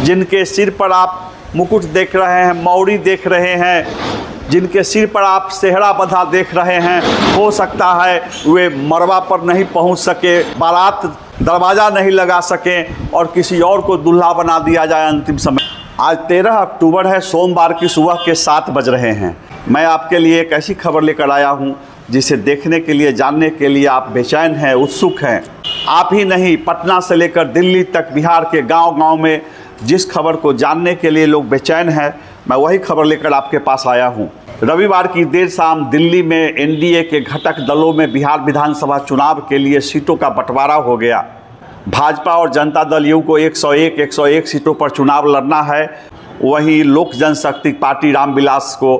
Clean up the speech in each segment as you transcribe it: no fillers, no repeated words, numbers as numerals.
जिनके सिर पर आप मुकुट देख रहे हैं, मौरी देख रहे हैं, जिनके सिर पर आप सेहरा बंधा देख रहे हैं, हो सकता है वे मरवा पर नहीं पहुंच सके, बारात दरवाज़ा नहीं लगा सकें और किसी और को दूल्हा बना दिया जाए अंतिम समय। आज 13 अक्टूबर है, सोमवार की सुबह के 7 बज रहे हैं। मैं आपके लिए एक ऐसी खबर लेकर आया हूं जिसे देखने के लिए, जानने के लिए आप बेचैन हैं, उत्सुक हैं। आप ही नहीं, पटना से लेकर दिल्ली तक बिहार के गांव-गांव में जिस खबर को जानने के लिए लोग बेचैन हैं, मैं वही खबर लेकर आपके पास आया हूं। रविवार की देर शाम दिल्ली में एनडीए के घटक दलों में बिहार विधानसभा चुनाव के लिए सीटों का बंटवारा हो गया। भाजपा और जनता दल यू को 101 सीटों पर चुनाव लड़ना है। वहीं लोक जनशक्ति पार्टी रामविलास को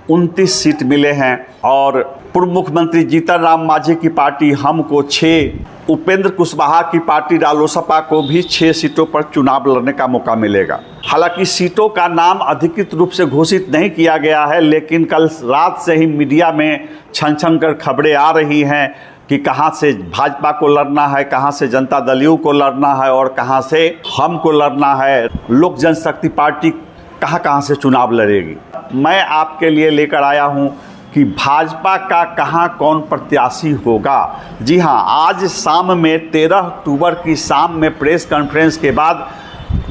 29 सीट मिले हैं और पूर्व मुख्यमंत्री जीतन राम मांझी की पार्टी हम को 6, उपेंद्र कुशवाहा की पार्टी रालोसपा को भी 6 सीटों पर चुनाव लड़ने का मौका मिलेगा। हालांकि सीटों का नाम अधिकृत रूप से घोषित नहीं किया गया है, लेकिन कल रात से ही मीडिया में छन कर खबरें आ रही हैं कि कहां से भाजपा को लड़ना है, कहां से जनता दल यू को लड़ना है और कहां से हम को लड़ना है। लोक जनशक्ति पार्टी कहां से चुनाव लड़ेगी। मैं आपके लिए लेकर आया हूं कि भाजपा का कहां कौन प्रत्याशी होगा। जी हां, आज शाम में 13 अक्टूबर की शाम में प्रेस कॉन्फ्रेंस के बाद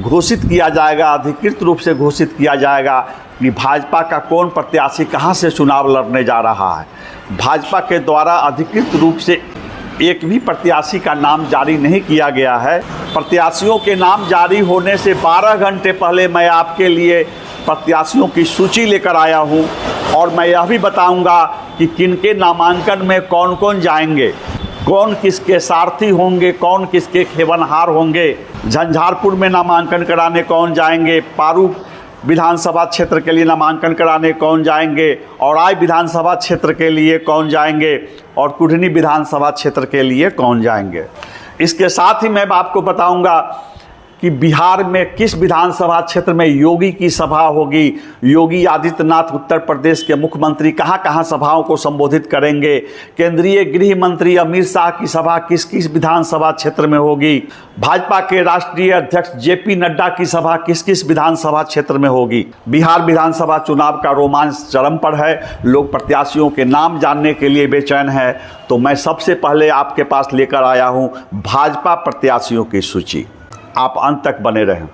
घोषित किया जाएगा, अधिकृत रूप से घोषित किया जाएगा कि भाजपा का कौन प्रत्याशी कहां से चुनाव लड़ने जा रहा है। भाजपा के द्वारा अधिकृत रूप से एक भी प्रत्याशी का नाम जारी नहीं किया गया है। प्रत्याशियों के नाम जारी होने से 12 घंटे पहले मैं आपके लिए प्रत्याशियों की सूची लेकर आया हूं और मैं यह भी बताऊंगा कि किनके नामांकन में कौन कौन जाएंगे, कौन किसके सारथी होंगे, कौन किसके खेवनहार होंगे। झंझारपुर में नामांकन कराने कौन जाएंगे, पारू विधानसभा क्षेत्र के लिए नामांकन कराने कौन जाएंगे, औराई विधानसभा क्षेत्र के लिए कौन जाएंगे और कुढ़नी विधानसभा क्षेत्र के लिए कौन जाएंगे। इसके साथ ही मैं आपको बताऊंगा कि बिहार में किस विधानसभा क्षेत्र में योगी की सभा होगी। योगी आदित्यनाथ उत्तर प्रदेश के मुख्यमंत्री कहां सभाओं को संबोधित करेंगे। केंद्रीय गृह मंत्री अमित शाह की सभा किस किस विधानसभा क्षेत्र में होगी। भाजपा के राष्ट्रीय अध्यक्ष जेपी नड्डा की सभा किस किस विधानसभा क्षेत्र में होगी। बिहार विधानसभा चुनाव का रोमांच चरम पर है। लोग प्रत्याशियों के नाम जानने के लिए बेचैन है। तो मैं सबसे पहले आपके पास लेकर आया हूं भाजपा प्रत्याशियों की सूची। आप अंत तक बने रहें।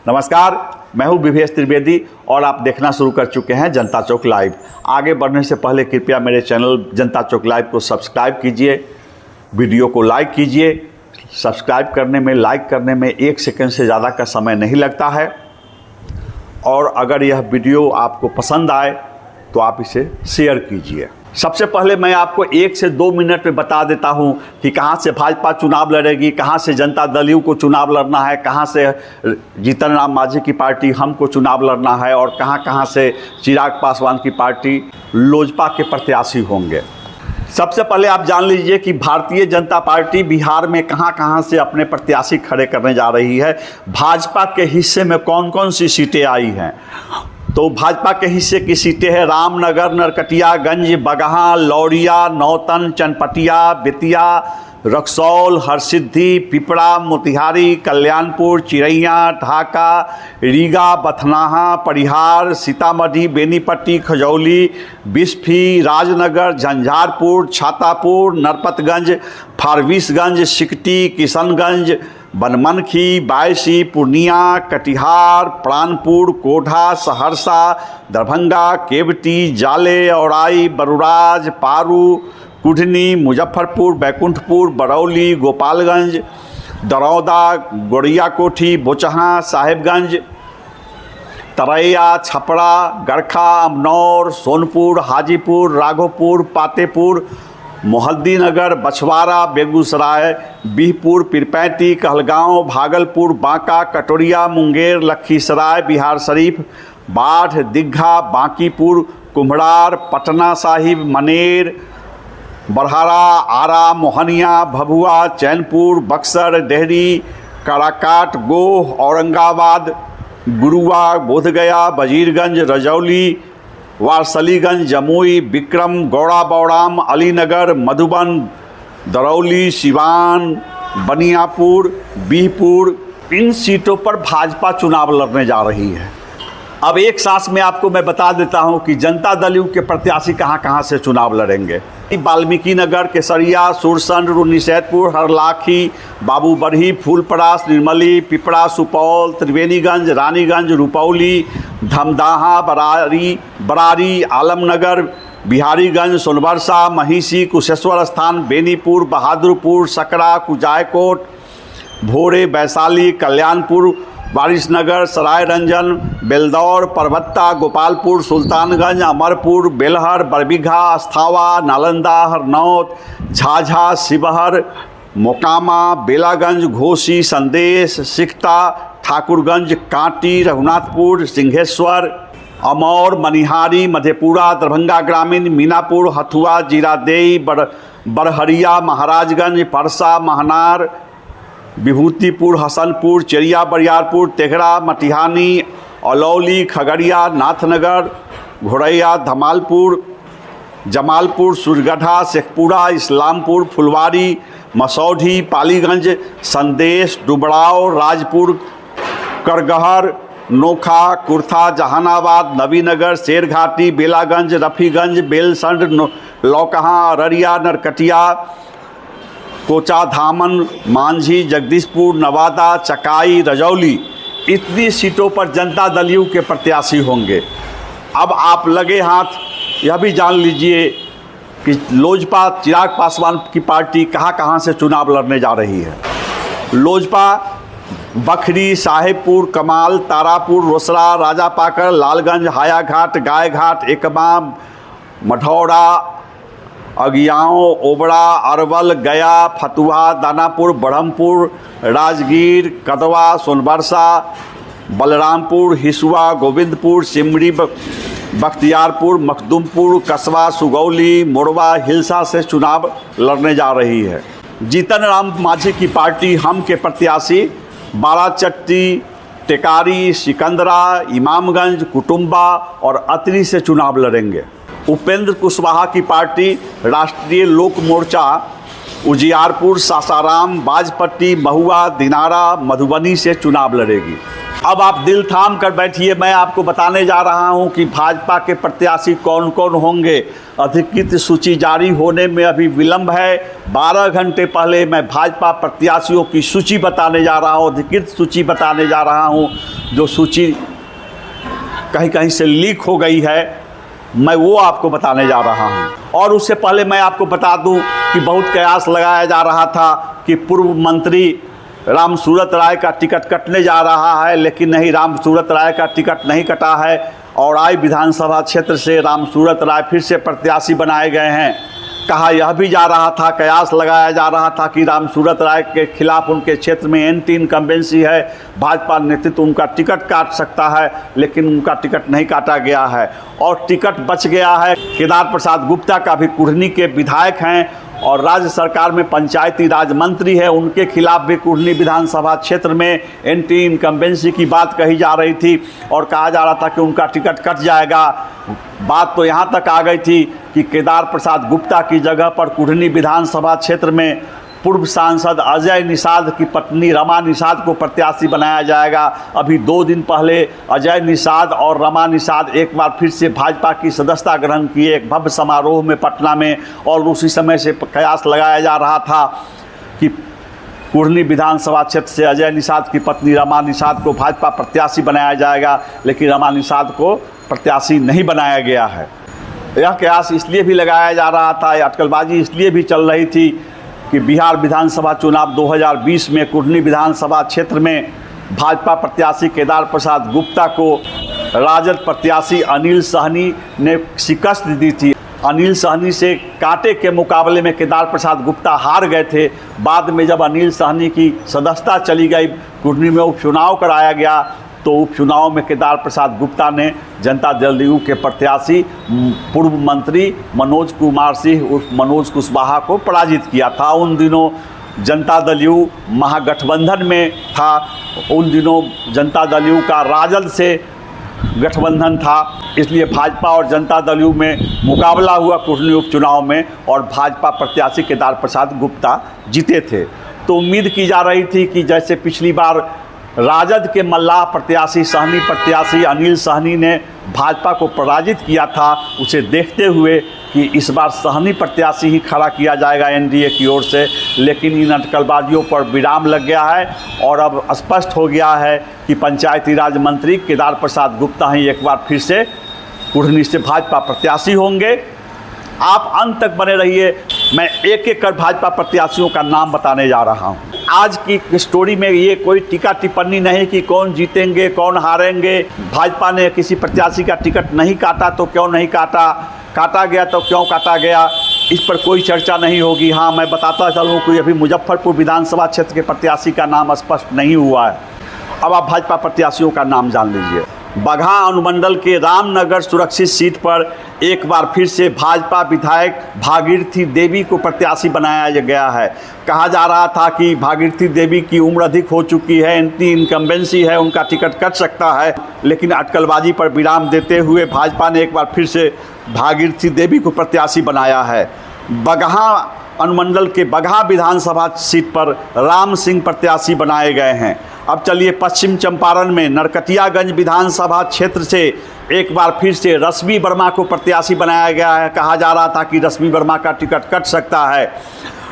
नमस्कार, मैं हूं विवेश त्रिवेदी और आप देखना शुरू कर चुके हैं जनता चौक लाइव। आगे बढ़ने से पहले कृपया मेरे चैनल जनता चौक लाइव को सब्सक्राइब कीजिए, वीडियो को लाइक कीजिए। सब्सक्राइब करने में, लाइक करने में 1 सेकंड से ज़्यादा का समय नहीं लगता है। और अगर यह वीडियो आपको पसंद आए तो आप इसे शेयर कीजिए। सबसे पहले मैं आपको 1 से 2 मिनट में बता देता हूं कि कहां से भाजपा चुनाव लड़ेगी, कहां से जनता दल यू को चुनाव लड़ना है, कहां से जीतन राम मांझी की पार्टी हम को चुनाव लड़ना है और कहां से चिराग पासवान की पार्टी लोजपा के प्रत्याशी होंगे। सबसे पहले आप जान लीजिए कि भारतीय जनता पार्टी बिहार में कहां से अपने प्रत्याशी खड़े करने जा रही है। भाजपा के हिस्से में कौन कौन सी सीटें आई हैं। तो भाजपा के हिस्से की सीटें हैं रामनगर, नरकटियागंज, बगहा, लौरिया, नौतन, चनपटिया, बेतिया, रक्सौल, हरसिद्धि, पिपरा, मोतिहारी, कल्याणपुर, चिरैया, ढाका, रीगा, बथनाहा, परिहार, सीतामढ़ी, बेनीपट्टी, खजौली, बिस्फी, राजनगर, झंझारपुर, छातापुर, नरपतगंज, फारबिसगंज, सिकटी, किशनगंज, बनमनखी, बायसी, पूर्णिया, कटिहार, प्राणपुर, कोढ़ा, सहरसा, दरभंगा, केवटी, जाले, औराई, बरुराज, पारू, कुढ़नी, मुजफ्फरपुर, बैकुंठपुर, बरौली, गोपालगंज, दरौदा, गोड़ियाकोठी, बोचहा, साहेबगंज, तरैया, छपरा, गरखा, अमनौर, सोनपुर, हाजीपुर, राघोपुर, पातेपुर, मोहद्दीनगर, बछवाड़ा, बेगूसराय, बिहपुर, पीरपैंती, कहलगांव, भागलपुर, बांका, कटोरिया, मुंगेर, लखीसराय, बिहार शरीफ, बाढ़, दीघा, बांकीपुर, कुम्हड़ार, पटना साहिब, मनेर, बरहारा, आरा, मोहनिया, भभुआ, चैनपुर, बक्सर, डेहरी, काराकाट, गोह, औरंगाबाद, गुरुआ, बोधगया, वजीरगंज, रजौली, वारसलीगंज, जमुई, विक्रम, गौड़ा बौड़ाम, अलीनगर, मधुबन, दरौली, सिवान, बनियापुर, बिहपुर, इन सीटों पर भाजपा चुनाव लड़ने जा रही है। अब एक सांस में आपको मैं बता देता हूं कि जनता दल यू के प्रत्याशी कहां से चुनाव लड़ेंगे। वाल्मीकि नगर, केसरिया, सुरसंड, रुन्नीसैदपुर, हरलाखी, बाबूबरही, फूलपरास, निर्मली, पिपरा, सुपौल, त्रिवेणीगंज, रानीगंज, रुपौली, धमदाहा, बरारी, आलमनगर, बिहारीगंज, सोनबरसा, महिषी, कुशेश्वर स्थान, बेनीपुर, बहादुरपुर, सकरा, कुजायकोट, भोरे, वैशाली, कल्याणपुर, वारिसनगर, सराय रंजन, बेलदौर, परबत्ता, गोपालपुर, सुल्तानगंज, अमरपुर, बेलहर, बरबीघा, अस्थावा, नालंदा, हरनौत, झाझा, शिवहर, मोकामा, बेलागंज, घोसी, संदेश, सिकता, ठाकुरगंज, कांटी, रघुनाथपुर, सिंहेश्वर, अमौर, मनिहारी, मधेपुरा, दरभंगा ग्रामीण, मीनापुर, हथुआ, जीरादेई, बरहरिया, महाराजगंज, परसा, महनार, विभूतिपुर, हसनपुर, चेरिया, बरियारपुर, तेघड़ा, मटिहानी, अलौली, खगड़िया, नाथनगर, घोड़ैया, धमालपुर, जमालपुर, सुरगढ़ा, शेखपुरा, इस्लामपुर, फुलवारी, मसौढी, पालीगंज, संदेश, डुबराव, राजपुर, करगहर, नोखा, कुर्था, जहानाबाद, नवीनगर, शेरघाटी, बेलागंज, रफीगंज, बेलसंड, लौकहा, अररिया, नरकटिया, कोचा धामन, मांझी, जगदीशपुर, नवादा, चकाई, रजौली, इतनी सीटों पर जनता दल यू के प्रत्याशी होंगे। अब आप लगे हाथ यह भी जान लीजिए कि लोजपा चिराग पासवान की पार्टी कहाँ से चुनाव लड़ने जा रही है। लोजपा बखरी, साहेबपुर, कमाल, तारापुर, रोसड़ा, राजापाकर, लालगंज, हायाघाट, गायघाट, एकमा, मठौड़ा, अगियाओं, ओबड़ा, अरवल, गया, फतुहा, दानापुर, बढ़मपुर, राजगीर, कदवा, सोनबरसा, बलरामपुर, हिसुआ, गोविंदपुर, सिमरी, बख्तियारपुर, मखदुमपुर, कसबा, सुगौली, मोरवा, हिलसा से चुनाव लड़ने जा रही है। जीतन राम मांझी की पार्टी हम के प्रत्याशी बाराचट्टी, टेकारी, सिकंदरा, इमामगंज, कुटुम्बा और अतरी से चुनाव लड़ेंगे। उपेंद्र कुशवाहा की पार्टी राष्ट्रीय लोक मोर्चा उजियारपुर, सासाराम, बाजपट्टी, महुआ, दिनारा, मधुबनी से चुनाव लड़ेगी। अब आप दिल थाम कर बैठिए, मैं आपको बताने जा रहा हूं कि भाजपा के प्रत्याशी कौन कौन होंगे। अधिकृत सूची जारी होने में अभी विलंब है। 12 घंटे पहले मैं भाजपा प्रत्याशियों की सूची बताने जा रहा हूं, अधिकृत सूची बताने जा रहा हूं। जो सूची कहीं कहीं से लीक हो गई है, मैं वो आपको बताने जा रहा हूं। और उससे पहले मैं आपको बता दूं कि बहुत कयास लगाया जा रहा था कि पूर्व मंत्री राम सूरत राय का टिकट कटने जा रहा है, लेकिन नहीं, राम सूरत राय का टिकट नहीं कटा है। और आई विधानसभा क्षेत्र से राम सूरत राय फिर से प्रत्याशी बनाए गए हैं। कहा यह भी जा रहा था, कयास लगाया जा रहा था कि राम सूरत राय के खिलाफ उनके क्षेत्र में एंटी इनकम्बेंसी है, भाजपा नेतृत्व उनका टिकट काट सकता है, लेकिन उनका टिकट नहीं काटा गया है और टिकट बच गया है। केदार प्रसाद गुप्ता का भी कुढ़नी के विधायक हैं और राज्य सरकार में पंचायती राज मंत्री है, उनके खिलाफ भी कुढ़नी विधानसभा क्षेत्र में एंटी इनकम्बेंसी की बात कही जा रही थी और कहा जा रहा था कि उनका टिकट कट जाएगा। बात तो यहाँ तक आ गई थी कि केदार प्रसाद गुप्ता की जगह पर कुढ़नी विधानसभा क्षेत्र में पूर्व सांसद अजय निषाद की पत्नी रमा निषाद को प्रत्याशी बनाया जाएगा। अभी 2 दिन पहले अजय निषाद और रमा निषाद एक बार फिर से भाजपा की सदस्यता ग्रहण किए एक भव्य समारोह में पटना में, और उसी समय से कयास लगाया जा रहा था कि कुढ़नी विधानसभा क्षेत्र से अजय निषाद की पत्नी रमा निषाद को भाजपा प्रत्याशी बनाया जाएगा, लेकिन रमा निषाद को प्रत्याशी नहीं बनाया गया है। यह कयास इसलिए भी लगाया जा रहा था, अटकलबाजी इसलिए भी चल रही थी कि बिहार विधानसभा चुनाव 2020 में कुढ़नी विधानसभा क्षेत्र में भाजपा प्रत्याशी केदार प्रसाद गुप्ता को राजद प्रत्याशी अनिल सहनी ने शिकस्त दी थी। अनिल सहनी से कांटे के मुकाबले में केदार प्रसाद गुप्ता हार गए थे। बाद में जब अनिल सहनी की सदस्यता चली गई, कुढ़नी में उपचुनाव कराया गया, तो उपचुनाव में केदार प्रसाद गुप्ता ने जनता दल यू के प्रत्याशी पूर्व मंत्री मनोज कुमार सिंह उर्फ मनोज कुशवाहा को पराजित किया था। उन दिनों जनता दल यू महागठबंधन में था, उन दिनों जनता दल यू का राजद से गठबंधन था, इसलिए भाजपा और जनता दल यू में मुकाबला हुआ कुढ़नी उपचुनाव में और भाजपा प्रत्याशी केदार प्रसाद गुप्ता जीते थे। तो उम्मीद की जा रही थी कि जैसे पिछली बार राजद के मल्लाह प्रत्याशी सहनी प्रत्याशी अनिल सहनी ने भाजपा को पराजित किया था, उसे देखते हुए कि इस बार सहनी प्रत्याशी ही खड़ा किया जाएगा एनडीए की ओर से, लेकिन इन अटकलबाजियों पर विराम लग गया है और अब स्पष्ट हो गया है कि पंचायती राज मंत्री केदार प्रसाद गुप्ता ही एक बार फिर से कुढ़नी से भाजपा प्रत्याशी होंगे। आप अंत तक बने रहिए, मैं एक एक कर भाजपा प्रत्याशियों का नाम बताने जा रहा हूं। आज की स्टोरी में ये कोई टीका टिप्पणी नहीं कि कौन जीतेंगे कौन हारेंगे, भाजपा ने किसी प्रत्याशी का टिकट नहीं काटा तो क्यों नहीं काटा, काटा गया तो क्यों काटा गया, इस पर कोई चर्चा नहीं होगी। हाँ, मैं बताता चलूँ कि अभी मुजफ्फरपुर विधानसभा क्षेत्र के प्रत्याशी का नाम स्पष्ट नहीं हुआ है। अब आप भाजपा प्रत्याशियों का नाम जान लीजिए। बगहा अनुमंडल के रामनगर सुरक्षित सीट पर एक बार फिर से भाजपा विधायक भागीरथी देवी को प्रत्याशी बनाया गया है। कहा जा रहा था कि भागीरथी देवी की उम्र अधिक हो चुकी है, एंटी इनकम्बेंसी है, उनका टिकट कट सकता है, लेकिन अटकलबाजी पर विराम देते हुए भाजपा ने एक बार फिर से भागीरथी देवी को प्रत्याशी बनाया है। बगहा अनुमंडल के बगहा विधानसभा सीट पर राम सिंह प्रत्याशी बनाए गए हैं। अब चलिए पश्चिम चंपारण में नरकटियागंज विधानसभा क्षेत्र से एक बार फिर से रश्मि वर्मा को प्रत्याशी बनाया गया है। कहा जा रहा था कि रश्मि वर्मा का टिकट कट सकता है।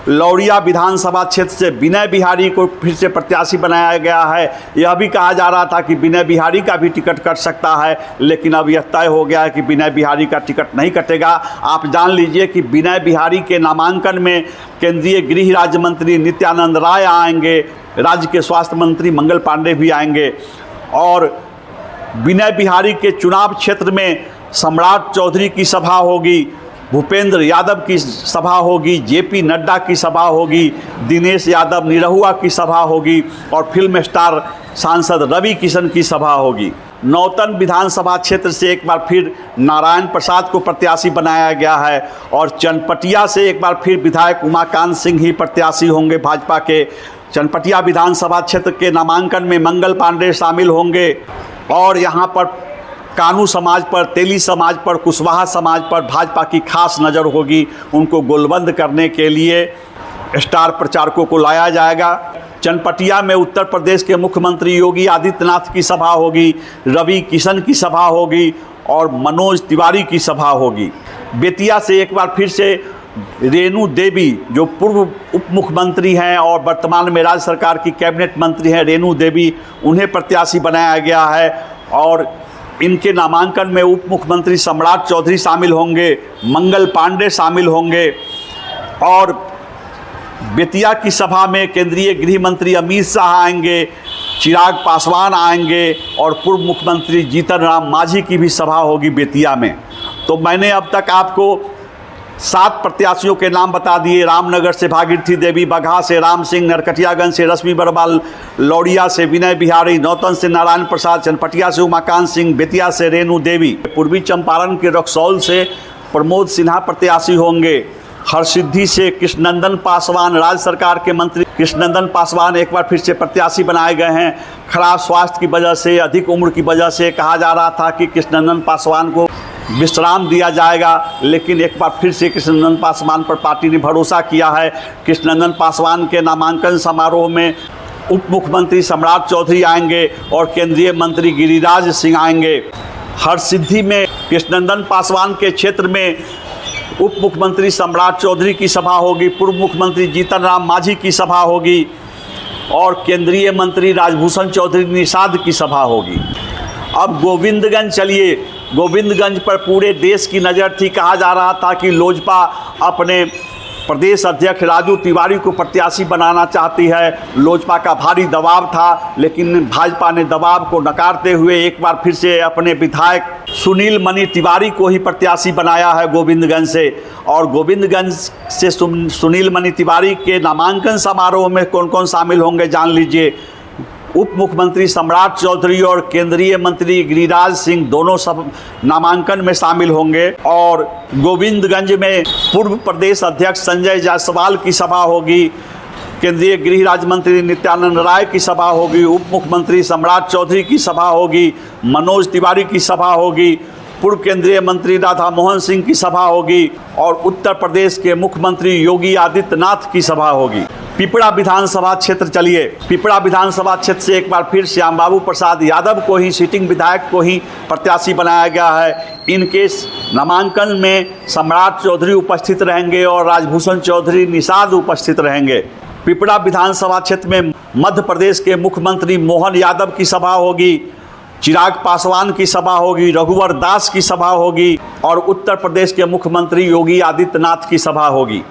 लौरिया विधानसभा क्षेत्र से विनय बिहारी को फिर से प्रत्याशी बनाया गया है। यह भी कहा जा रहा था कि विनय बिहारी का भी टिकट कट सकता है, लेकिन अब यह तय हो गया है कि विनय बिहारी का टिकट नहीं कटेगा। आप जान लीजिए कि विनय बिहारी के नामांकन में केंद्रीय गृह राज्य मंत्री नित्यानंद राय आएंगे, राज्य के स्वास्थ्य मंत्री मंगल पांडे भी आएंगे और विनय बिहारी के चुनाव क्षेत्र में सम्राट चौधरी की सभा होगी, भूपेंद्र यादव की सभा होगी, जेपी नड्डा की सभा होगी, दिनेश यादव निरहुआ की सभा होगी और फिल्म स्टार सांसद रवि किशन की सभा होगी। नौतन विधानसभा क्षेत्र से एक बार फिर नारायण प्रसाद को प्रत्याशी बनाया गया है और चनपटिया से एक बार फिर विधायक उमाकांत सिंह ही प्रत्याशी होंगे भाजपा के। चनपटिया विधानसभा क्षेत्र के नामांकन में मंगल पांडे शामिल होंगे और यहाँ पर कानू समाज पर, तेली समाज पर, कुशवाहा समाज पर भाजपा की खास नज़र होगी। उनको गोलबंद करने के लिए स्टार प्रचारकों को लाया जाएगा। चनपटिया में उत्तर प्रदेश के मुख्यमंत्री योगी आदित्यनाथ की सभा होगी, रवि किशन की सभा होगी और मनोज तिवारी की सभा होगी। बेतिया से एक बार फिर से रेणु देवी, जो पूर्व उप मुख्यमंत्री हैं और वर्तमान में राज्य सरकार की कैबिनेट मंत्री हैं रेणु देवी, उन्हें प्रत्याशी बनाया गया है और इनके नामांकन में उप मुख्यमंत्री सम्राट चौधरी शामिल होंगे, मंगल पांडे शामिल होंगे और बेतिया की सभा में केंद्रीय गृह मंत्री अमित शाह आएंगे, चिराग पासवान आएंगे और पूर्व मुख्यमंत्री जीतन राम मांझी की भी सभा होगी बेतिया में। तो मैंने अब तक आपको 7 प्रत्याशियों के नाम बता दिए। रामनगर से भागीरथी देवी, बगहा से राम सिंह, नरकटियागंज से रश्मि वर्मा, लौरिया से विनय बिहारी, नौतन से नारायण प्रसाद, चनपटिया से उमाकांत सिंह, बेतिया से रेणु देवी। पूर्वी चंपारण के रक्सौल से प्रमोद सिन्हा प्रत्याशी होंगे। हरसिद्धि से कृष्णनंदन पासवान, राज्य सरकार के मंत्री कृष्णनंदन पासवान एक बार फिर से प्रत्याशी बनाए गए हैं। खराब स्वास्थ्य की वजह से, अधिक उम्र की वजह से कहा जा रहा था कि कृष्णनंदन पासवान को विश्राम दिया जाएगा, लेकिन एक बार फिर से कृष्णनंदन पासवान पर पार्टी ने भरोसा किया है। कृष्णनंदन पासवान के नामांकन समारोह में उप मुख्यमंत्री सम्राट चौधरी आएंगे और केंद्रीय मंत्री गिरिराज सिंह आएंगे। हरसिद्धि में कृष्णनंदन पासवान के क्षेत्र में उप मुख्यमंत्री सम्राट चौधरी की सभा होगी, पूर्व मुख्यमंत्री जीतन राम मांझी की सभा होगी और केंद्रीय मंत्री राजभूषण चौधरी निषाद की सभा होगी। अब गोविंदगंज चलिए। गोविंदगंज पर पूरे देश की नज़र थी। कहा जा रहा था कि लोजपा अपने प्रदेश अध्यक्ष राजू तिवारी को प्रत्याशी बनाना चाहती है। लोजपा का भारी दबाव था, लेकिन भाजपा ने दबाव को नकारते हुए एक बार फिर से अपने विधायक सुनील मणि तिवारी को ही प्रत्याशी बनाया है गोविंदगंज से। और गोविंदगंज से सुनील मणि तिवारी के नामांकन समारोह में कौन कौन शामिल होंगे जान लीजिए। उप मुख्यमंत्री सम्राट चौधरी और केंद्रीय मंत्री गिरिराज सिंह दोनों सब नामांकन में शामिल होंगे और गोविंदगंज में पूर्व प्रदेश अध्यक्ष संजय जायसवाल की सभा होगी, केंद्रीय गृह राज्य मंत्री नित्यानंद राय की सभा होगी, उप मुख्यमंत्री सम्राट चौधरी की सभा होगी, मनोज तिवारी की सभा होगी, पूर्व केंद्रीय मंत्री राधा मोहन सिंह की सभा होगी और उत्तर प्रदेश के मुख्यमंत्री योगी आदित्यनाथ की सभा होगी। पिपरा विधानसभा क्षेत्र, चलिए पिपरा विधानसभा क्षेत्र से एक बार फिर श्याम बाबू प्रसाद यादव को ही सिटिंग विधायक को ही प्रत्याशी बनाया गया है। इनके नामांकन में सम्राट चौधरी उपस्थित रहेंगे और राजभूषण चौधरी निषाद उपस्थित रहेंगे। पिपरा विधानसभा क्षेत्र में मध्य प्रदेश के मुख्यमंत्री मोहन यादव की सभा होगी, चिराग पासवान की सभा होगी, रघुवर दास की सभा होगी और उत्तर प्रदेश के मुख्यमंत्री योगी आदित्यनाथ की सभा होगी।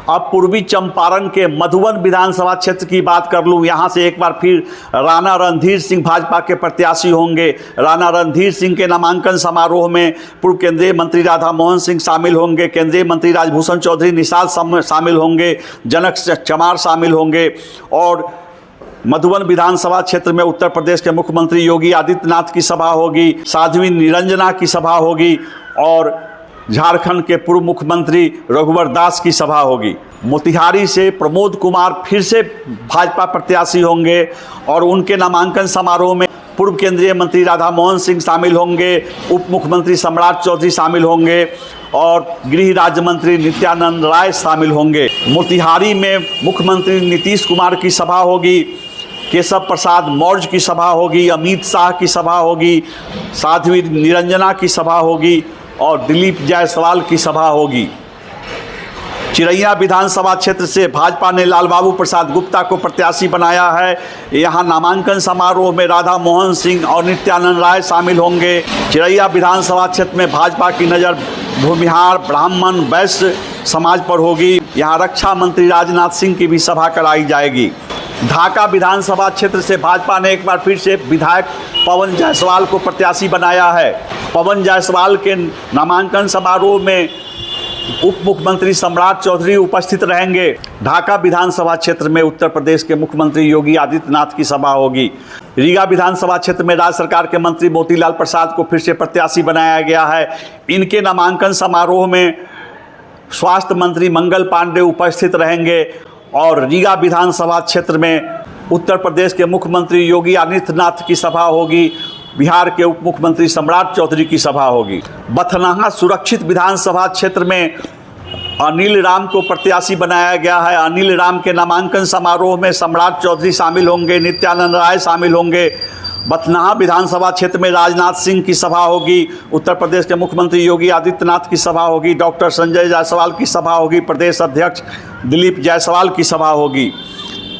अब पूर्वी चंपारण के मधुबन विधानसभा क्षेत्र की बात कर लूँ, यहाँ से एक बार फिर राणा रणधीर सिंह भाजपा के प्रत्याशी होंगे। राणा रणधीर सिंह के नामांकन समारोह में पूर्व केंद्रीय मंत्री राधा मोहन सिंह शामिल होंगे, केंद्रीय मंत्री राजभूषण चौधरी निषाद शामिल होंगे, जनक चमार शामिल होंगे और मधुबन विधानसभा क्षेत्र में उत्तर प्रदेश के मुख्यमंत्री योगी आदित्यनाथ की सभा होगी, साध्वी निरंजना की सभा होगी और झारखंड के पूर्व मुख्यमंत्री रघुवर दास की सभा होगी। मोतिहारी से प्रमोद कुमार फिर से भाजपा प्रत्याशी होंगे और उनके नामांकन समारोह में पूर्व केंद्रीय मंत्री राधा मोहन सिंह शामिल होंगे, उप मुख्यमंत्री सम्राट चौधरी शामिल होंगे और गृह राज्य मंत्री नित्यानंद राय शामिल होंगे। मोतिहारी में मुख्यमंत्री नीतीश कुमार की सभा होगी, केशव प्रसाद मौर्य की सभा होगी, अमित शाह की सभा होगी, साध्वी निरंजना की सभा होगी और दिलीप जायसवाल की सभा होगी। चिरैया विधानसभा क्षेत्र से भाजपा ने लालबाबू प्रसाद गुप्ता को प्रत्याशी बनाया है। यहाँ नामांकन समारोह में राधा मोहन सिंह और नित्यानंद राय शामिल होंगे। चिरैया विधानसभा क्षेत्र में भाजपा की नज़र भूमिहार, ब्राह्मण, वैश्य समाज पर होगी। यहाँ रक्षा मंत्री राजनाथ सिंह की भी सभा कराई जाएगी। ढाका विधानसभा क्षेत्र से भाजपा ने एक बार फिर से विधायक पवन जायसवाल को प्रत्याशी बनाया है। पवन जायसवाल के नामांकन समारोह में उप मुख्यमंत्री सम्राट चौधरी उपस्थित रहेंगे। ढाका विधानसभा क्षेत्र में उत्तर प्रदेश के मुख्यमंत्री योगी आदित्यनाथ की सभा होगी। रीगा विधानसभा क्षेत्र में राज्य सरकार के मंत्री मोतीलाल प्रसाद को फिर से प्रत्याशी बनाया गया है। इनके नामांकन समारोह में स्वास्थ्य मंत्री मंगल पांडे उपस्थित रहेंगे और रीगा विधानसभा क्षेत्र में उत्तर प्रदेश के मुख्यमंत्री योगी आदित्यनाथ की सभा होगी। बिहार के उप मुख्यमंत्री सम्राट चौधरी की सभा होगी। बथनाहा सुरक्षित विधानसभा क्षेत्र में अनिल राम को प्रत्याशी बनाया गया है। अनिल राम के नामांकन समारोह में सम्राट चौधरी शामिल होंगे, नित्यानंद राय शामिल होंगे। बथनाहा विधानसभा क्षेत्र में राजनाथ सिंह की सभा होगी। उत्तर प्रदेश के मुख्यमंत्री योगी आदित्यनाथ की सभा होगी। डॉक्टर संजय जायसवाल की सभा होगी। प्रदेश अध्यक्ष दिलीप जायसवाल की सभा होगी।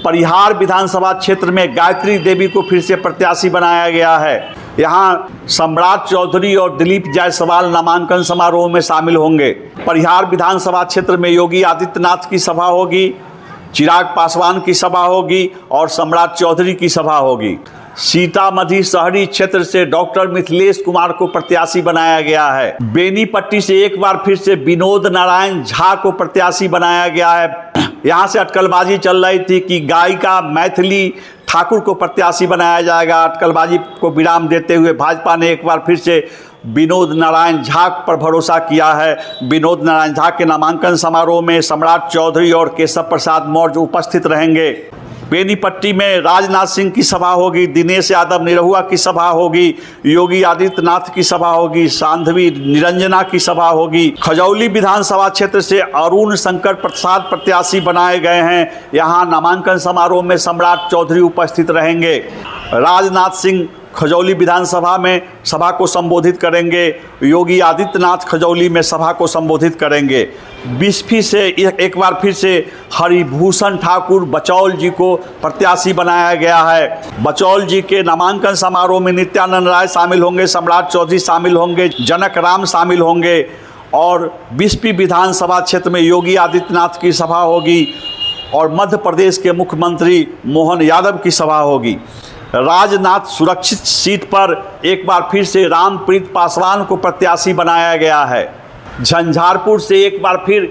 परिहार विधानसभा क्षेत्र में गायत्री देवी को फिर से प्रत्याशी बनाया गया है। यहाँ सम्राट चौधरी और दिलीप जायसवाल नामांकन समारोह में शामिल होंगे। परिहार विधानसभा क्षेत्र में योगी आदित्यनाथ की सभा होगी, चिराग पासवान की सभा होगी और सम्राट चौधरी की सभा होगी। सीतामढ़ी शहरी क्षेत्र से डॉक्टर मिथिलेश कुमार को प्रत्याशी बनाया गया है। बेनीपट्टी से एक बार फिर से विनोद नारायण झा को प्रत्याशी बनाया गया है। यहाँ से अटकलबाजी चल रही थी कि गायिका मैथिली ठाकुर को प्रत्याशी बनाया जाएगा। अटकलबाजी को विराम देते हुए भाजपा ने एक बार फिर से विनोद नारायण झा पर भरोसा किया है। विनोद नारायण झा के नामांकन समारोह में सम्राट चौधरी और केशव प्रसाद मौर्य उपस्थित रहेंगे। बेनीपट्टी में राजनाथ सिंह की सभा होगी, दिनेश यादव निरहुआ की सभा होगी, योगी आदित्यनाथ की सभा होगी, साध्वी निरंजना की सभा होगी। खजौली विधानसभा क्षेत्र से अरुण शंकर प्रसाद प्रत्याशी बनाए गए हैं। यहाँ नामांकन समारोह में सम्राट चौधरी उपस्थित रहेंगे। राजनाथ सिंह खजौली विधानसभा में सभा को संबोधित करेंगे। योगी आदित्यनाथ खजौली में सभा को संबोधित करेंगे। बिस्फी से एक बार फिर से हरिभूषण ठाकुर बचौल जी को प्रत्याशी बनाया गया है। बचौल जी के नामांकन समारोह में नित्यानंद राय शामिल होंगे, सम्राट चौधरी शामिल होंगे, जनक राम शामिल होंगे और बिस्फी विधानसभा क्षेत्र में योगी आदित्यनाथ की सभा होगी और मध्य प्रदेश के मुख्यमंत्री मोहन यादव की सभा होगी। राजनाथ सुरक्षित सीट पर एक बार फिर से रामप्रीत पासवान को प्रत्याशी बनाया गया है। झंझारपुर से एक बार फिर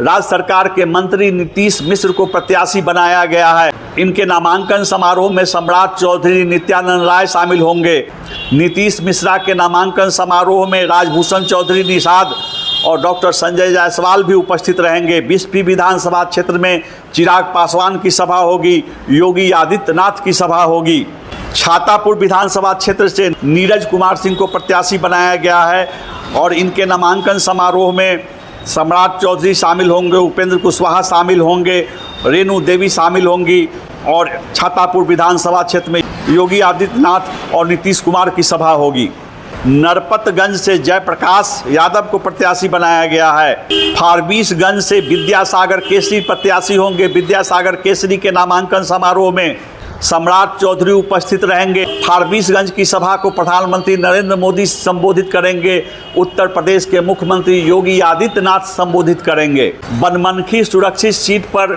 राज्य सरकार के मंत्री नीतीश मिश्र को प्रत्याशी बनाया गया है। इनके नामांकन समारोह में सम्राट चौधरी, नित्यानंद राय शामिल होंगे। नीतीश मिश्रा के नामांकन समारोह में राजभूषण चौधरी निषाद और डॉक्टर संजय जायसवाल भी उपस्थित रहेंगे। बिस्फी विधानसभा क्षेत्र में चिराग पासवान की सभा होगी, योगी आदित्यनाथ की सभा होगी। छातापुर विधानसभा क्षेत्र से नीरज कुमार सिंह को प्रत्याशी बनाया गया है और इनके नामांकन समारोह में सम्राट चौधरी शामिल होंगे, उपेंद्र कुशवाहा शामिल होंगे रेणु देवी शामिल होंगी और छातापुर विधानसभा क्षेत्र में योगी आदित्यनाथ और नीतीश कुमार की सभा होगी। नरपतगंज से जयप्रकाश यादव को प्रत्याशी बनाया गया है। फारबिसगंज से विद्यासागर केसरी प्रत्याशी होंगे। विद्यासागर केसरी के नामांकन समारोह में सम्राट चौधरी उपस्थित रहेंगे। फारबिसगंज की सभा को प्रधानमंत्री नरेंद्र मोदी संबोधित करेंगे। उत्तर प्रदेश के मुख्यमंत्री योगी आदित्यनाथ संबोधित करेंगे। बनमनखी सुरक्षित सीट पर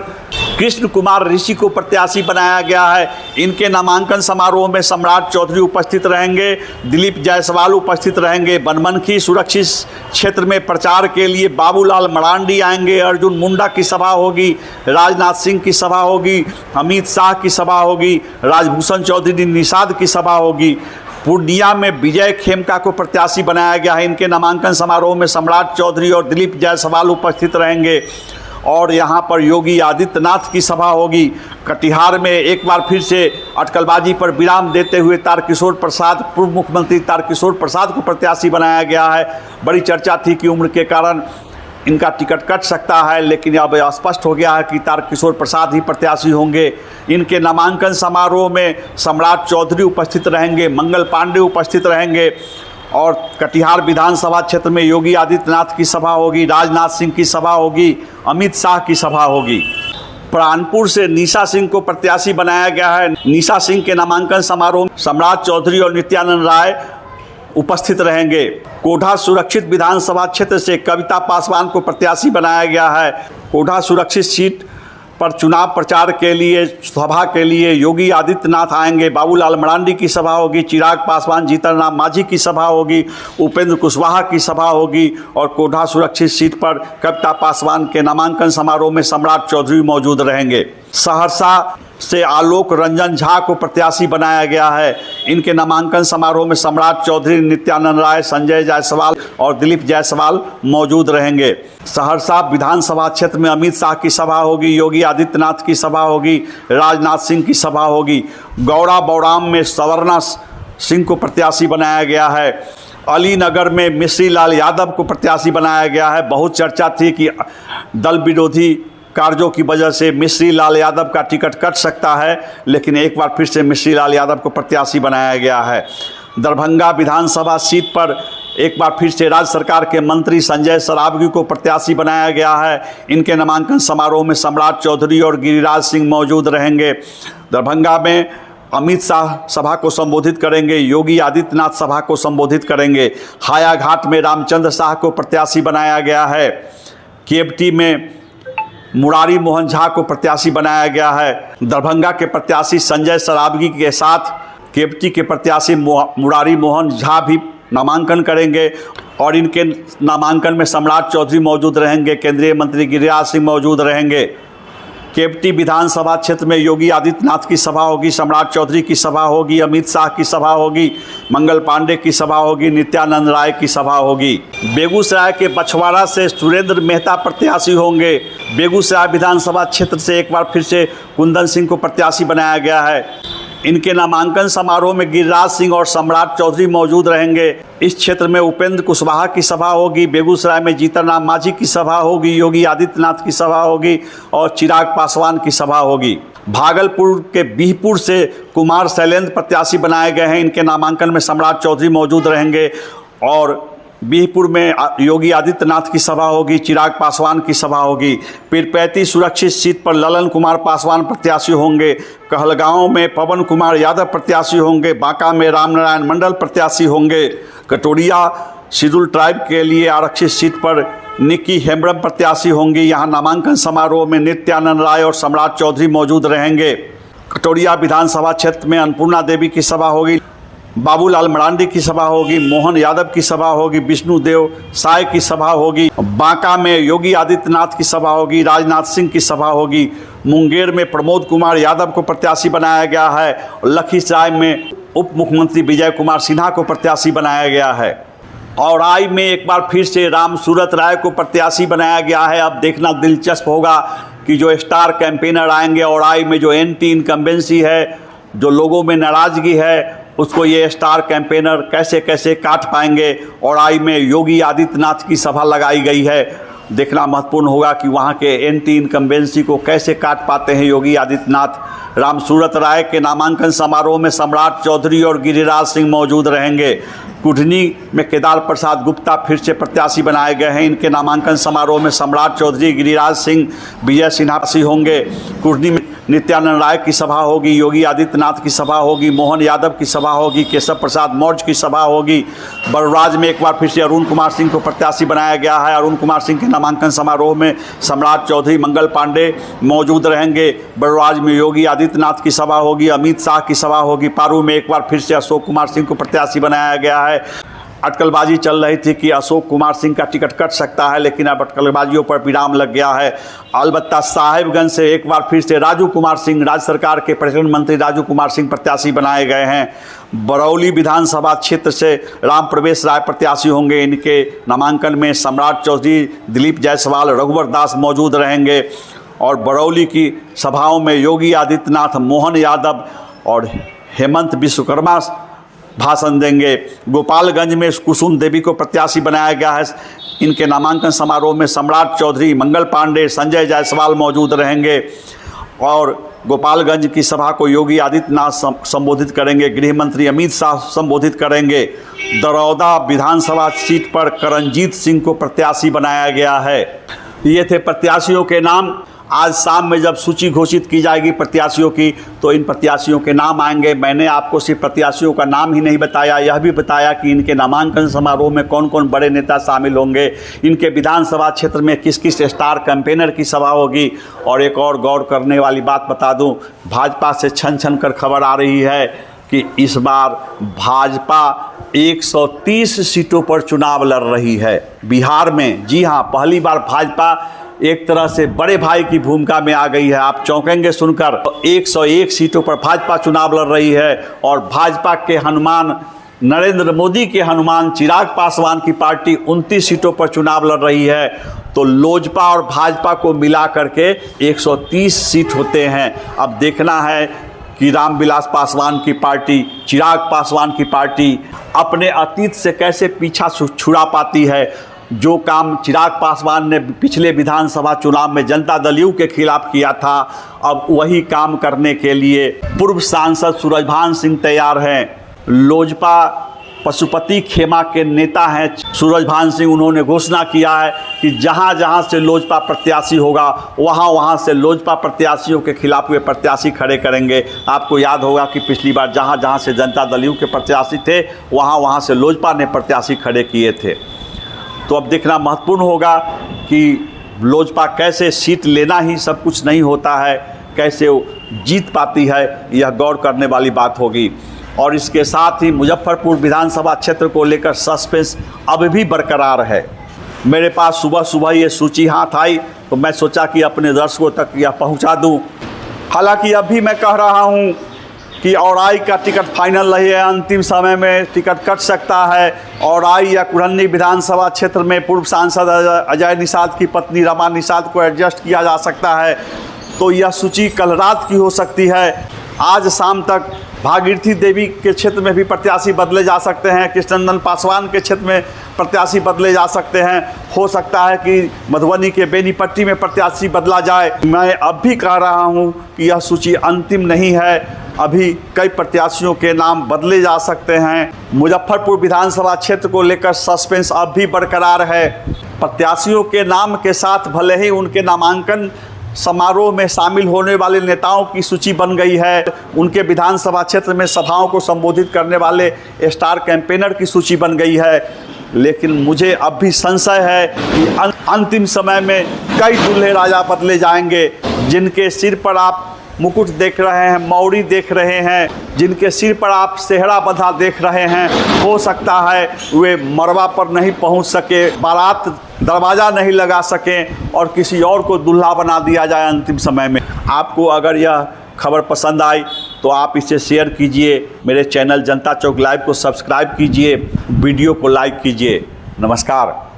कृष्ण कुमार ऋषि को प्रत्याशी बनाया गया है। इनके नामांकन समारोह में सम्राट चौधरी उपस्थित रहेंगे, दिलीप जायसवाल उपस्थित रहेंगे। बनमनखी सुरक्षित क्षेत्र में प्रचार के लिए बाबूलाल मरांडी आएंगे। अर्जुन मुंडा की सभा होगी, राजनाथ सिंह की सभा होगी, अमित शाह की सभा होगी, राजभूषण चौधरी निषाद की सभा होगी। पूर्णिया में विजय खेमका को प्रत्याशी बनाया गया है। इनके नामांकन समारोह में सम्राट चौधरी और दिलीप जायसवाल उपस्थित रहेंगे और यहाँ पर योगी आदित्यनाथ की सभा होगी। कटिहार में एक बार फिर से अटकलबाजी पर विराम देते हुए तारकिशोर प्रसाद, पूर्व मुख्यमंत्री तारकिशोर प्रसाद को प्रत्याशी बनाया गया है। बड़ी चर्चा थी कि उम्र के कारण इनका टिकट कट सकता है, लेकिन अब स्पष्ट हो गया है कि तारकिशोर प्रसाद ही प्रत्याशी होंगे। इनके नामांकन समारोह में सम्राट चौधरी उपस्थित रहेंगे, मंगल पांडे उपस्थित रहेंगे और कटिहार विधानसभा क्षेत्र में योगी आदित्यनाथ की सभा होगी, राजनाथ सिंह की सभा होगी, अमित शाह की सभा होगी। प्राणपुर से निशा सिंह को प्रत्याशी बनाया गया है। निशा सिंह के नामांकन समारोह में सम्राट चौधरी और नित्यानंद राय उपस्थित रहेंगे। कोढ़ा सुरक्षित विधानसभा क्षेत्र से कविता पासवान को प्रत्याशी बनाया गया है। कोढ़ा सुरक्षित सीट पर चुनाव प्रचार के लिए, सभा के लिए योगी आदित्यनाथ आएंगे। बाबूलाल मरांडी की सभा होगी, चिराग पासवान, जीतन राम मांझी की सभा होगी, उपेंद्र कुशवाहा की सभा होगी और कोढ़ा सुरक्षित सीट पर कविता पासवान के नामांकन समारोह में सम्राट चौधरी मौजूद रहेंगे। सहरसा से आलोक रंजन झा को प्रत्याशी बनाया गया है। इनके नामांकन समारोह में सम्राट चौधरी, नित्यानंद राय, संजय जायसवाल और दिलीप जायसवाल मौजूद रहेंगे। सहरसा विधानसभा क्षेत्र में अमित शाह की सभा होगी, योगी आदित्यनाथ की सभा होगी, राजनाथ सिंह की सभा होगी। गौड़ा बौड़ाम में सवर्णा सिंह को प्रत्याशी बनाया गया है। अलीनगर में मिश्री लाल यादव को प्रत्याशी बनाया गया है। बहुत चर्चा थी कि दल विरोधी कार्यों की वजह से मिश्री लाल यादव का टिकट कट सकता है, लेकिन एक बार फिर से मिश्री लाल यादव को प्रत्याशी बनाया गया है। दरभंगा विधानसभा सीट पर एक बार फिर से राज्य सरकार के मंत्री संजय सरावगी को प्रत्याशी बनाया गया है। इनके नामांकन समारोह में सम्राट चौधरी और गिरिराज सिंह मौजूद रहेंगे। दरभंगा में अमित शाह सभा को संबोधित करेंगे, योगी आदित्यनाथ सभा को संबोधित करेंगे। हायाघाट में रामचंद्र शाह को प्रत्याशी बनाया गया है। केवटी में मुरारी मोहन झा को प्रत्याशी बनाया गया है। दरभंगा के प्रत्याशी संजय सरावगी के साथ केवटी के प्रत्याशी मुरारी मोहन झा भी नामांकन करेंगे और इनके नामांकन में सम्राट चौधरी मौजूद रहेंगे, केंद्रीय मंत्री गिरिराज सिंह मौजूद रहेंगे। केवटी विधानसभा क्षेत्र में योगी आदित्यनाथ की सभा होगी, सम्राट चौधरी की सभा होगी, अमित शाह की सभा होगी, मंगल पांडे की सभा होगी, नित्यानंद राय की सभा होगी। बेगूसराय के बछवाड़ा से सुरेंद्र मेहता प्रत्याशी होंगे। बेगूसराय विधानसभा क्षेत्र से एक बार फिर से कुंदन सिंह को प्रत्याशी बनाया गया है। इनके नामांकन समारोह में गिरिराज सिंह और सम्राट चौधरी मौजूद रहेंगे। इस क्षेत्र में उपेंद्र कुशवाहा की सभा होगी। बेगूसराय में जीतन राम मांझी की सभा होगी, योगी आदित्यनाथ की सभा होगी और चिराग पासवान की सभा होगी। भागलपुर के बिहपुर से कुमार शैलेंद्र प्रत्याशी बनाए गए हैं। इनके नामांकन में सम्राट चौधरी मौजूद रहेंगे और बिहपुर में योगी आदित्यनाथ की सभा होगी, चिराग पासवान की सभा होगी। पीरपैंती सुरक्षित सीट पर ललन कुमार पासवान प्रत्याशी होंगे। कहलगांव में पवन कुमार यादव प्रत्याशी होंगे। बांका में रामनारायण मंडल प्रत्याशी होंगे। कटोरिया शेड्यूल ट्राइब के लिए आरक्षित सीट पर निक्की हेम्ब्रम प्रत्याशी होंगी। यहाँ नामांकन समारोह में नित्यानंद राय और सम्राट चौधरी मौजूद रहेंगे। कटोरिया विधानसभा क्षेत्र में अन्नपूर्णा देवी की सभा होगी, बाबूलाल मरांडी की सभा होगी, मोहन यादव की सभा होगी, विष्णुदेव साय की सभा होगी। बांका में योगी आदित्यनाथ की सभा होगी, राजनाथ सिंह की सभा होगी। मुंगेर में प्रमोद कुमार यादव को प्रत्याशी बनाया गया है। लखीसराय में उप मुख्यमंत्री विजय कुमार सिन्हा को प्रत्याशी बनाया गया है। औराई में एक बार फिर से राम सूरत राय को प्रत्याशी बनाया गया है। अब देखना दिलचस्प होगा कि जो स्टार कैंपेनर आएंगे औराई में, जो एंटी इनकम्बेंसी है, जो लोगों में नाराज़गी है, उसको ये स्टार कैंपेनर कैसे कैसे काट पाएंगे। औराई में योगी आदित्यनाथ की सभा लगाई गई है। देखना महत्वपूर्ण होगा कि वहाँ के एंटी इनकम्बेंसी को कैसे काट पाते हैं योगी आदित्यनाथ। रामसूरत राय के नामांकन समारोह में सम्राट चौधरी और गिरिराज सिंह मौजूद रहेंगे। कुढ़नी में केदार प्रसाद गुप्ता फिर से प्रत्याशी बनाए गए हैं। इनके नामांकन समारोह में सम्राट चौधरी, गिरिराज सिंह, विजय सिन्हा होंगे। कुढ़नी में नित्यानंद राय की सभा होगी, योगी आदित्यनाथ की सभा होगी, मोहन यादव की सभा होगी, केशव प्रसाद मौर्य की सभा होगी। बड़राज में एक बार फिर से अरुण कुमार सिंह को प्रत्याशी बनाया गया है। अरुण कुमार सिंह के नामांकन समारोह में सम्राट चौधरी, मंगल पांडे मौजूद रहेंगे। बड़राज में योगी आदित्यनाथ की सभा होगी, अमित शाह की सभा होगी। पारू में एक बार फिर से अशोक कुमार सिंह को प्रत्याशी बनाया गया है। अटकलबाजी चल रही थी कि अशोक कुमार सिंह का टिकट कट सकता है, लेकिन अब अटकलबाजियों पर विराम लग गया है। अलबत्ता साहिबगंज से एक बार फिर से राजू कुमार सिंह, राज्य सरकार के पर्यटन मंत्री राजू कुमार सिंह प्रत्याशी बनाए गए हैं। बरौली विधानसभा क्षेत्र से राम प्रवेश राय प्रत्याशी होंगे। इनके नामांकन में सम्राट चौधरी, दिलीप जायसवाल, रघुवर दास मौजूद रहेंगे। और बरौली की सभाओं में योगी आदित्यनाथ, मोहन यादव और हेमंत विश्वकर्मा भाषण देंगे। गोपालगंज में कुसुम देवी को प्रत्याशी बनाया गया है। इनके नामांकन समारोह में सम्राट चौधरी, मंगल पांडे, संजय जायसवाल मौजूद रहेंगे। और गोपालगंज की सभा को योगी आदित्यनाथ संबोधित करेंगे। गृह मंत्री अमित शाह संबोधित करेंगे। दरौदा विधानसभा सीट पर करणजीत सिंह को प्रत्याशी बनाया गया है। ये थे प्रत्याशियों के नाम। आज शाम में जब सूची घोषित की जाएगी प्रत्याशियों की, तो इन प्रत्याशियों के नाम आएंगे। मैंने आपको सिर्फ प्रत्याशियों का नाम ही नहीं बताया, यह भी बताया कि इनके नामांकन समारोह में कौन कौन बड़े नेता शामिल होंगे, इनके विधानसभा क्षेत्र में किस किस स्टार कैंपेनर की सभा होगी। और एक और गौर करने वाली बात बता दूं, भाजपा से छन छन कर खबर आ रही है कि इस बार भाजपा 130 सीटों पर चुनाव लड़ रही है बिहार में। जी हाँ, पहली बार भाजपा एक तरह से बड़े भाई की भूमिका में आ गई है। आप चौंकेंगे सुनकर। 101 सीटों पर भाजपा चुनाव लड़ रही है। और भाजपा के हनुमान, नरेंद्र मोदी के हनुमान चिराग पासवान की पार्टी 29 सीटों पर चुनाव लड़ रही है। तो लोजपा और भाजपा को मिला करके 130 सीट होते हैं। अब देखना है कि रामविलास पासवान की पार्टी, चिराग पासवान की पार्टी अपने अतीत से कैसे पीछा छुड़ा पाती है। जो काम चिराग पासवान ने पिछले विधानसभा चुनाव में जनता दल यू के खिलाफ किया था, अब वही काम करने के लिए पूर्व सांसद सूरजभान सिंह तैयार हैं। लोजपा पशुपति खेमा के नेता हैं सूरजभान सिंह। उन्होंने घोषणा किया है कि जहां जहां से लोजपा प्रत्याशी होगा वहां से लोजपा प्रत्याशियों के खिलाफ वे प्रत्याशी खड़े करेंगे। आपको याद होगा कि पिछली बार जहां जहां से जनता दल यू के प्रत्याशी थे वहां से लोजपा ने प्रत्याशी खड़े किए थे। तो अब देखना महत्वपूर्ण होगा कि लोजपा कैसे सीट लेना ही सब कुछ नहीं होता है, कैसे वो जीत पाती है, यह गौर करने वाली बात होगी। और इसके साथ ही मुजफ्फरपुर विधानसभा क्षेत्र को लेकर सस्पेंस अब भी बरकरार है। मेरे पास सुबह सुबह ये सूची हाथ आई तो मैं सोचा कि अपने दर्शकों तक यह पहुंचा दूं। हालांकि अभी मैं कह रहा हूं कि औराई का टिकट फाइनल नहीं है, अंतिम समय में टिकट कट सकता है। औराई या कुढ़नी विधानसभा क्षेत्र में पूर्व सांसद अजय निषाद की पत्नी रमा निषाद को एडजस्ट किया जा सकता है। तो यह सूची कल रात की हो सकती है। आज शाम तक भागीरथी देवी के क्षेत्र में भी प्रत्याशी बदले जा सकते हैं। कृष्णनंदन पासवान के क्षेत्र में प्रत्याशी बदले जा सकते हैं। हो सकता है कि मधुबनी के बेनीपट्टी में प्रत्याशी बदला जाए। मैं अब भी कह रहा हूं कि यह सूची अंतिम नहीं है, अभी कई प्रत्याशियों के नाम बदले जा सकते हैं। मुजफ्फरपुर विधानसभा क्षेत्र को लेकर सस्पेंस अब भी बरकरार है। प्रत्याशियों के नाम के साथ भले ही उनके नामांकन समारोह में शामिल होने वाले नेताओं की सूची बन गई है, उनके विधानसभा क्षेत्र में सभाओं को संबोधित करने वाले स्टार कैंपेनर की सूची बन गई है, लेकिन मुझे अब भी संशय है कि अंतिम समय में कई दूल्हे राजा बदले जाएंगे। जिनके सिर पर आप मुकुट देख रहे हैं, मौड़ी देख रहे हैं, जिनके सिर पर आप सेहरा बंधा देख रहे हैं, हो सकता है वे मरवा पर नहीं पहुंच सके, बारात दरवाज़ा नहीं लगा सकें और किसी और को दूल्हा बना दिया जाए अंतिम समय में। आपको अगर यह खबर पसंद आई तो आप इसे शेयर कीजिए, मेरे चैनल जनता चौक लाइव को सब्सक्राइब कीजिए, वीडियो को लाइक कीजिए। नमस्कार।